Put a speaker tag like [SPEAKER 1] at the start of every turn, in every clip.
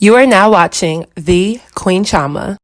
[SPEAKER 1] You are now watching the Queen Chioma.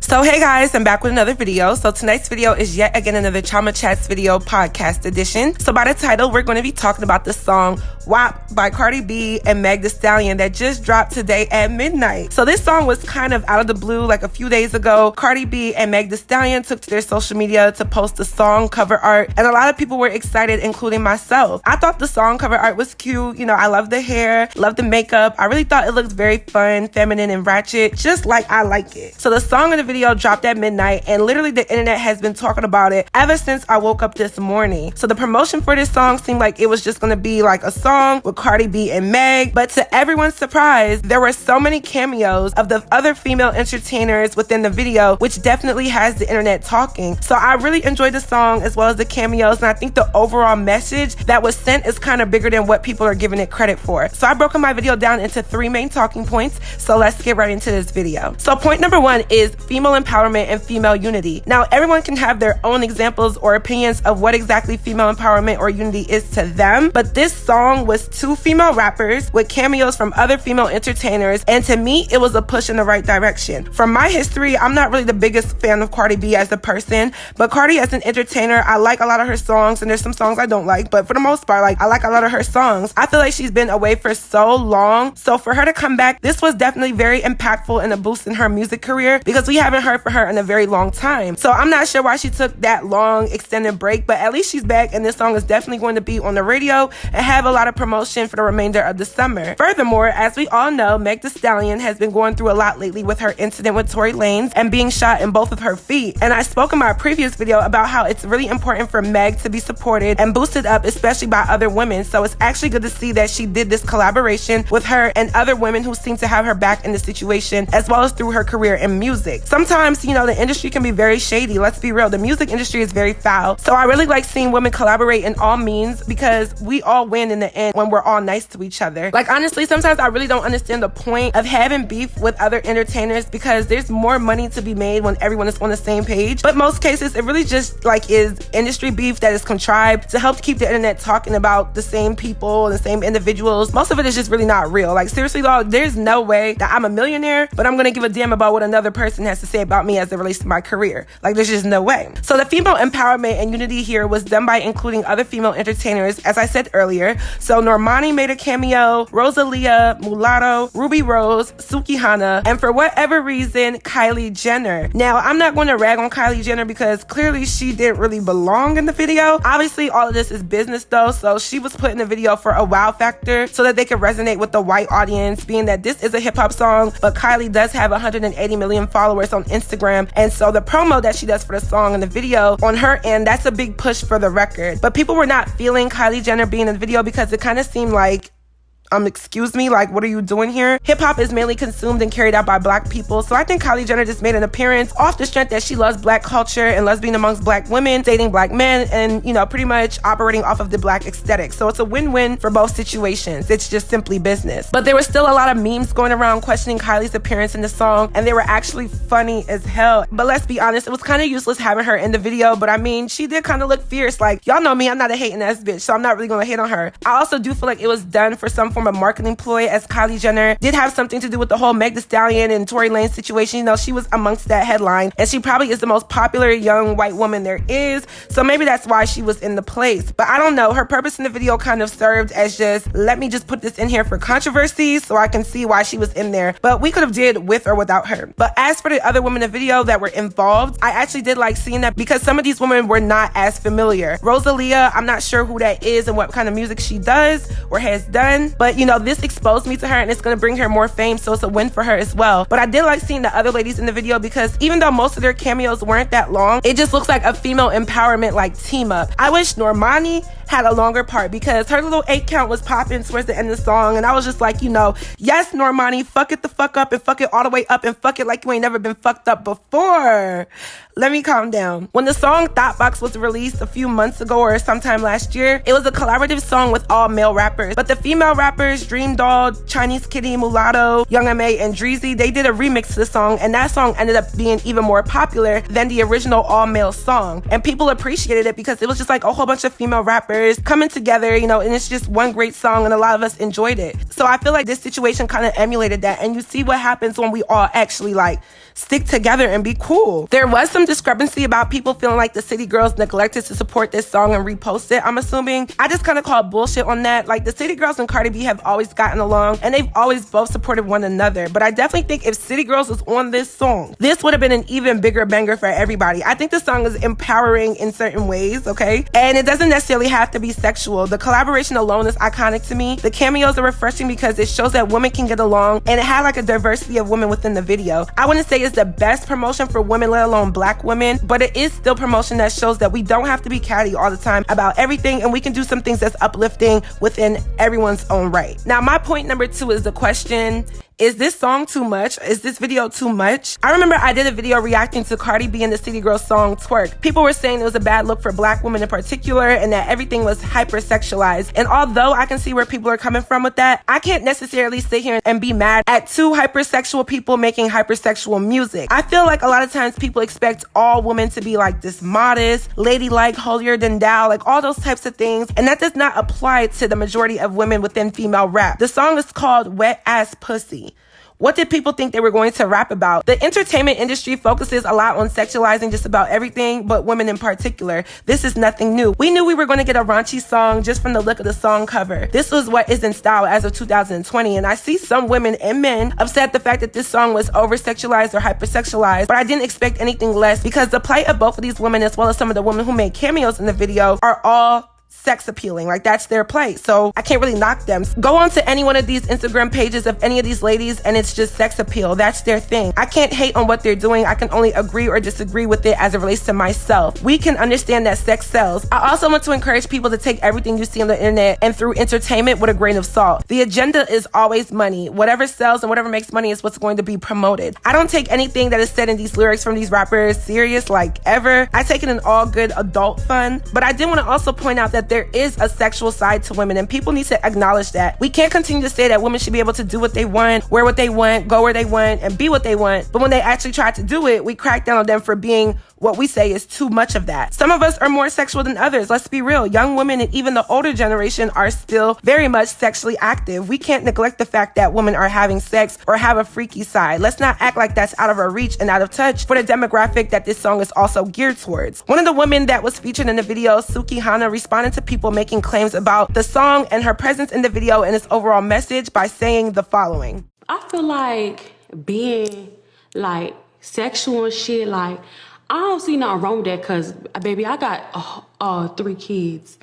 [SPEAKER 1] So hey guys, I'm back with another video. So tonight's video is yet again another Chioma Chats video podcast edition. So by the title, we're going to be talking about the song WAP by Cardi B and Meg Thee Stallion that just dropped today at midnight. So this song was kind of out of the blue like a few days ago. Cardi B and Meg Thee Stallion took to their social media to post the song cover art, and a lot of people were excited, including myself. I thought the song cover art was cute. You know, I love the hair, love the makeup. I really thought it looked very fun, feminine, and ratchet, just like I like it. So the song in the video dropped at midnight, and literally the internet has been talking about it ever since I woke up this morning. So the promotion for this song seemed like it was just gonna be like a song with Cardi B and Meg, but to everyone's surprise, there were so many cameos of the other female entertainers within the video, which definitely has the internet talking. So I really enjoyed the song as well as the cameos, and I think the overall message that was sent is kind of bigger than what people are giving it credit for. So I've broken my video down into 3 main talking points, so let's get right into this video. So point number 1 is female empowerment and female unity. Now, everyone can have their own examples or opinions of what exactly female empowerment or unity is to them, but this song was 2 female rappers with cameos from other female entertainers, and to me, it was a push in the right direction. From my history, I'm not really the biggest fan of Cardi B as a person, but Cardi as an entertainer, I like a lot of her songs, and there's some songs I don't like, but for the most part, I like a lot of her songs. I feel like she's been away for so long, so for her to come back, this was definitely very impactful and a boost in her music career, because we haven't heard from her in a very long time. So I'm not sure why she took that long extended break, but at least she's back, and this song is definitely going to be on the radio and have a lot of promotion for the remainder of the summer. Furthermore, as we all know, Meg Thee Stallion has been going through a lot lately with her incident with Tory Lanez and being shot in both of her feet. And I spoke in my previous video about how it's really important for Meg to be supported and boosted up, especially by other women. So it's actually good to see that she did this collaboration with her and other women who seem to have her back in the situation, as well as through her career in music. Sometimes, you know, the industry can be very shady. Let's be real. The music industry is very foul. So I really like seeing women collaborate in all means, because we all win in the end when we're all nice to each other. Like, honestly, sometimes I really don't understand the point of having beef with other entertainers, because there's more money to be made when everyone is on the same page. But most cases, it really just like is industry beef that is contrived to help keep the internet talking about the same people, the same individuals. Most of it is just really not real. Like, seriously though, there's no way that I'm a millionaire, but I'm gonna give a damn about what another person has to say about me as it relates to my career. Like, there's just no way. So the female empowerment and unity here was done by including other female entertainers, as I said earlier. So Normani made a cameo, Rosalia, Mulatto, Ruby Rose, Suki Hana, and for whatever reason, Kylie Jenner. Now, I'm not going to rag on Kylie Jenner because clearly she didn't really belong in the video. Obviously, all of this is business though, so she was put in the video for a wow factor so that they could resonate with the white audience, being that this is a hip-hop song, but Kylie does have 180 million followers on Instagram, and so the promo that she does for the song and the video on her end, that's a big push for the record. But people were not feeling Kylie Jenner being in the video because it kind of seemed like, excuse me, like, what are you doing here? Hip-hop is mainly consumed and carried out by black people, so I think Kylie Jenner just made an appearance off the strength that she loves black culture and loves being amongst black women, dating black men, and, you know, pretty much operating off of the black aesthetic. So it's a win-win for both situations. It's just simply business. But there was still a lot of memes going around questioning Kylie's appearance in the song, and they were actually funny as hell. But let's be honest, it was kind of useless having her in the video, but I mean, she did kind of look fierce. Like, y'all know me, I'm not a hating ass bitch, so I'm not really gonna hate on her. I also do feel like it was done for some form of marketing ploy, as Kylie Jenner did have something to do with the whole Meg Thee Stallion and Tory Lanez situation. You know, she was amongst that headline, and she probably is the most popular young white woman there is, so maybe that's why she was in the place. But I don't know, her purpose in the video kind of served as just, let me just put this in here for controversy so I can see why she was in there, but we could have did with or without her. But as for the other women in the video that were involved, I actually did like seeing that, because some of these women were not as familiar. Rosalia, I'm not sure who that is and what kind of music she does or has done, but you know, this exposed me to her, and it's going to bring her more fame, so it's a win for her as well. But I did like seeing the other ladies in the video, because even though most of their cameos weren't that long, it just looks like a female empowerment like team up. I wish Normani had a longer part, because her little 8 count was popping towards the end of the song, and I was just like, you know, yes, Normani, fuck it the fuck up, and fuck it all the way up, and fuck it like you ain't never been fucked up before. Let me calm down. When the song Thought Box was released a few months ago or sometime last year, it was a collaborative song with all male rappers, but the female rappers rappers, Dream Doll, Chinese Kitty, Mulatto, Young M.A, and Dreezy, they did a remix to the song, and that song ended up being even more popular than the original all-male song. And people appreciated it because it was just like a whole bunch of female rappers coming together, you know, and it's just one great song, and a lot of us enjoyed it. So I feel like this situation kind of emulated that, and you see what happens when we all actually like stick together and be cool. There was some discrepancy about people feeling like the City Girls neglected to support this song and repost it, I'm assuming. I just kind of call bullshit on that. Like, the City Girls and Cardi B have always gotten along, and they've always both supported one another. But I definitely think if City Girls was on this song, this would have been an even bigger banger for everybody. I think the song is empowering in certain ways, okay? And it doesn't necessarily have to be sexual. The collaboration alone is iconic to me. The cameos are refreshing because it shows that women can get along, and it had like a diversity of women within the video. I wouldn't say it's the best promotion for women, let alone black women, but it is still promotion that shows that we don't have to be catty all the time about everything, and we can do some things that's uplifting within everyone's own right. Now, my point number 2 is the question: is this song too much? Is this video too much? I remember I did a video reacting to Cardi B and the City Girls song Twerk. People were saying it was a bad look for black women in particular, and that everything was hypersexualized. And although I can see where people are coming from with that, I can't necessarily sit here and be mad at two hypersexual people making hypersexual music. I feel like a lot of times people expect all women to be like this modest, ladylike, holier than thou, like all those types of things, and that does not apply to the majority of women within female rap. The song is called Wet Ass Pussy. What did people think they were going to rap about? The entertainment industry focuses a lot on sexualizing just about everything, but women in particular. This is nothing new. We knew we were going to get a raunchy song just from the look of the song cover. This was what is in style as of 2020, and I see some women and men upset at the fact that this song was over-sexualized or hypersexualized, but I didn't expect anything less because the plight of both of these women, as well as some of the women who made cameos in the video, are all sex appealing. Like, that's their plight. So I can't really knock them. Go on to any one of these Instagram pages of any of these ladies and it's just sex appeal. That's their thing. I can't hate on what they're doing. I can only agree or disagree with it as it relates to myself. We can understand that sex sells. I also want to encourage people to take everything you see on the internet and through entertainment with a grain of salt. The agenda is always money. Whatever sells and whatever makes money is what's going to be promoted. I don't take anything that is said in these lyrics from these rappers serious, like, ever. I take it in all good adult fun. But I did want to also point out that there is a sexual side to women, and people need to acknowledge that. We can't continue to say that women should be able to do what they want, wear what they want, go where they want, and be what they want. But when they actually try to do it, we crack down on them for being what we say is too much of that. Some of us are more sexual than others. Let's be real. Young women and even the older generation are still very much sexually active. We can't neglect the fact that women are having sex or have a freaky side. Let's not act like that's out of our reach and out of touch for the demographic that this song is also geared towards. One of the women that was featured in the video, Suki Hana, responded to people making claims about the song and her presence in the video and its overall message by saying the following.
[SPEAKER 2] I feel like being like sexual and shit, like, I don't see nothing wrong with that because, baby, I got 3 kids.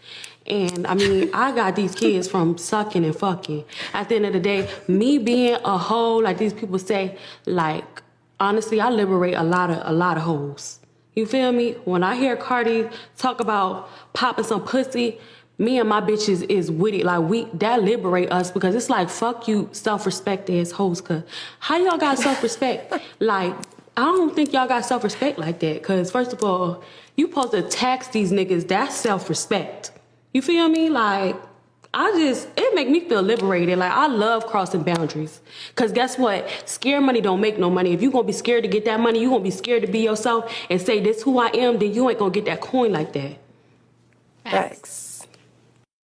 [SPEAKER 2] And, I mean, I got these kids from sucking and fucking. At the end of the day, me being a hoe, like these people say, like, honestly, I liberate a lot of hoes. You feel me? When I hear Cardi talk about popping some pussy, me and my bitches is with it. Like, that liberate us because it's like, fuck you, self-respect as hoes. Cause how y'all got self-respect? Like, I don't think y'all got self-respect like that. Because, first of all, you supposed to tax these niggas. That's self-respect. You feel me? Like, it make me feel liberated. Like, I love crossing boundaries. Because guess what? Scared money don't make no money. If you going to be scared to get that money, you going to be scared to be yourself and say, this who I am, then you ain't going to get that coin like that.
[SPEAKER 1] Thanks.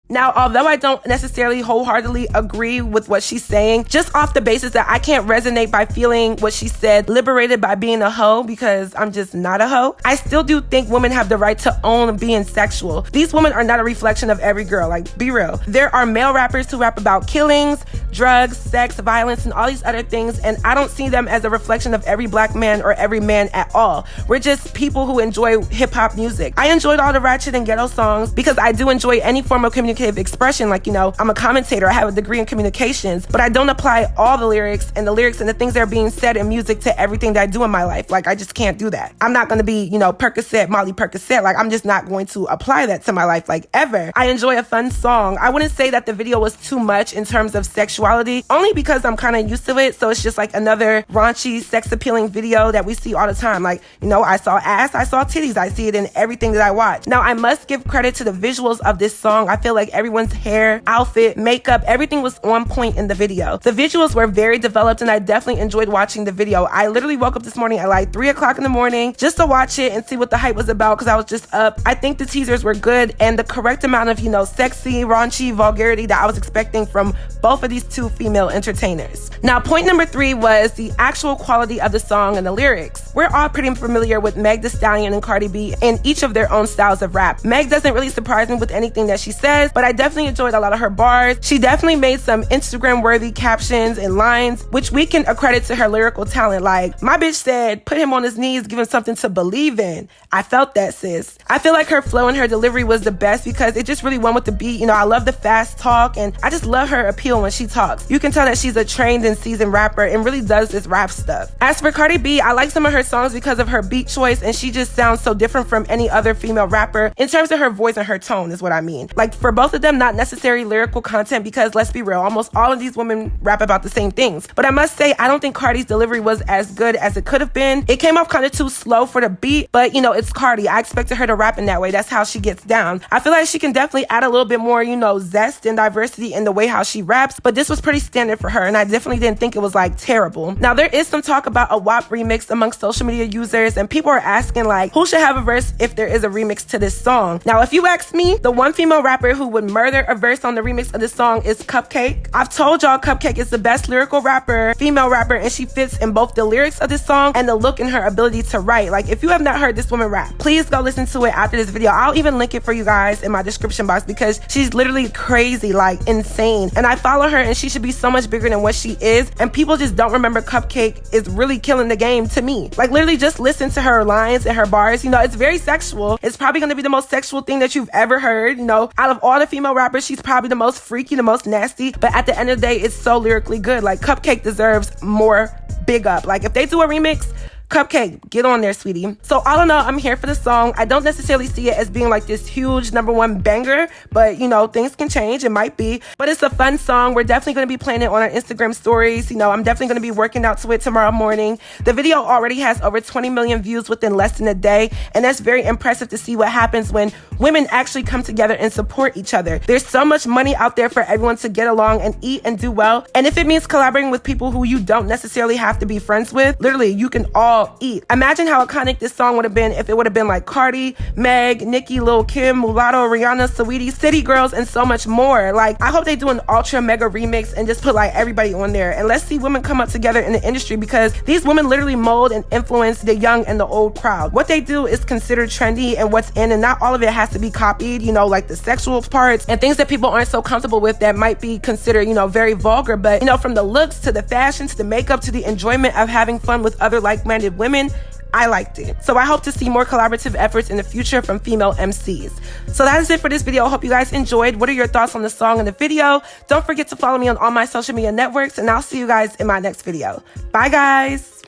[SPEAKER 1] Now, although I don't necessarily wholeheartedly agree with what she's saying, just off the basis that I can't resonate by feeling what she said, liberated by being a hoe, because I'm just not a hoe, I still do think women have the right to own being sexual. These women are not a reflection of every girl, like, be real. There are male rappers who rap about killings, drugs, sex, violence, and all these other things, and I don't see them as a reflection of every black man or every man at all. We're just people who enjoy hip-hop music. I enjoyed all the ratchet and ghetto songs because I do enjoy any form of communication expression. Like, you know, I'm a commentator, I have a degree in communications, but I don't apply all the lyrics and the things that are being said in music to everything that I do in my life. Like, I just can't do that. I'm not going to be, you know, Percocet, Molly Percocet. Like, I'm just not going to apply that to my life, like, ever. I enjoy a fun song. I wouldn't say that the video was too much in terms of sexuality, only because I'm kind of used to it. So it's just like another raunchy, sex appealing video that we see all the time. Like, you know, I saw ass, I saw titties, I see it in everything that I watch. Now, I must give credit to the visuals of this song. I feel like everyone's hair, outfit, makeup, everything was on point in the video. The visuals were very developed and I definitely enjoyed watching the video. I literally woke up this morning at like 3 o'clock in the morning just to watch it and see what the hype was about because I was just up. I think the teasers were good and the correct amount of, sexy, raunchy vulgarity that I was expecting from both of these two female entertainers. Now, point number 3 was the actual quality of the song and the lyrics. We're all pretty familiar with Meg Thee Stallion and Cardi B in each of their own styles of rap. Meg doesn't really surprise me with anything that she says, but I definitely enjoyed a lot of her bars. She definitely made some Instagram-worthy captions and lines, which we can accredit to her lyrical talent. Like, my bitch said, put him on his knees, give him something to believe in. I felt that, sis. I feel like her flow and her delivery was the best because it just really went with the beat. I love the fast talk and I just love her appeal when she talks. You can tell that she's a trained and seasoned rapper and really does this rap stuff. As for Cardi B, I like some of her songs because of her beat choice and she just sounds so different from any other female rapper in terms of her voice and her tone is what I mean. Like, for both of them, not necessarily lyrical content because let's be real, almost all of these women rap about the same things. But I must say, I don't think Cardi's delivery was as good as it could have been. It came off kind of too slow for the beat, but it's Cardi. I expected her to rap in that way. That's how she gets down. I feel like she can definitely add a little bit more, zest and diversity in the way how she raps, but this was pretty standard for her and I definitely didn't think it was like terrible. Now, there is some talk about a WAP remix amongst social media users and people are asking like, who should have a verse if there is a remix to this song? Now, if you ask me, the one female rapper who would murder a verse on the remix of this song is Cupcake. I've told y'all Cupcake is the best lyrical rapper, female rapper, and she fits in both the lyrics of this song and the look in her ability to write. Like, if you have not heard this woman rap, please go listen to it after this video. I'll even link it for you guys in my description box because she's literally crazy, like insane. And I follow her and she should be so much bigger than what she is. And people just don't remember Cupcake is really killing the game to me. Like, literally just listen to her lines and her bars. It's very sexual. It's probably going to be the most sexual thing that you've ever heard. Out of all the female rappers, she's probably the most freaky, the most nasty. But at the end of the day, it's so lyrically good. Like, Cupcake deserves more big up. Like, if they do a remix, Cupcake, get on there, sweetie. So all in all, I'm here for the song. I don't necessarily see it as being like this huge #1 banger, but things can change. It might be, but it's a fun song. We're definitely going to be playing it on our Instagram stories. I'm definitely going to be working out to it tomorrow morning. The video already has over 20 million views within less than a day, and that's very impressive to see what happens when women actually come together and support each other. There's so much money out there for everyone to get along and eat and do well, and if it means collaborating with people who you don't necessarily have to be friends with, literally, you can all eat. Imagine how iconic this song would have been if it would have been like Cardi, Meg, Nicki, Lil Kim, Mulatto, Rihanna, Saweetie, City Girls, and so much more. Like, I hope they do an ultra mega remix and just put like everybody on there. And let's see women come up together in the industry because these women literally mold and influence the young and the old crowd. What they do is considered trendy and what's in, and not all of it has to be copied, like the sexual parts and things that people aren't so comfortable with that might be considered, very vulgar. But, from the looks to the fashion to the makeup to the enjoyment of having fun with other like-minded women, I liked it. So I hope to see more collaborative efforts in the future from female MCs. So that is it for this video. I hope you guys enjoyed. What are your thoughts on the song and the video? Don't forget to follow me on all my social media networks, and I'll see you guys in my next video. Bye, guys.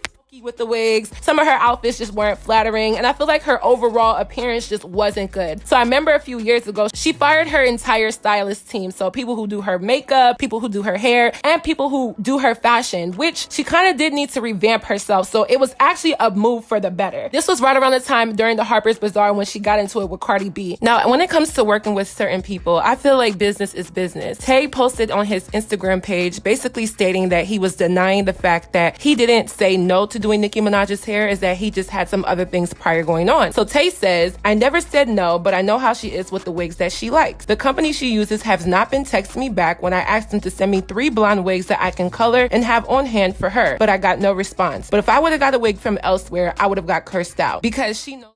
[SPEAKER 1] With the wigs, some of her outfits just weren't flattering, and I feel like her overall appearance just wasn't good. So I remember a few years ago, she fired her entire stylist team. So people who do her makeup, people who do her hair, and people who do her fashion, which she kind of did need to revamp herself. So it was actually a move for the better. This was right around the time during the Harper's Bazaar when she got into it with Cardi B. Now, when it comes to working with certain people, I feel like business is business. Tay posted on his Instagram page basically stating that he was denying the fact that he didn't say no to doing Nicki Minaj's hair, is that he just had some other things prior going on. So Tay says, I never said no, but I know how she is with the wigs that she likes. The company she uses has not been texting me back when I asked them to send me 3 blonde wigs that I can color and have on hand for her, but I got no response. But if I would have got a wig from elsewhere, I would have got cursed out because she knows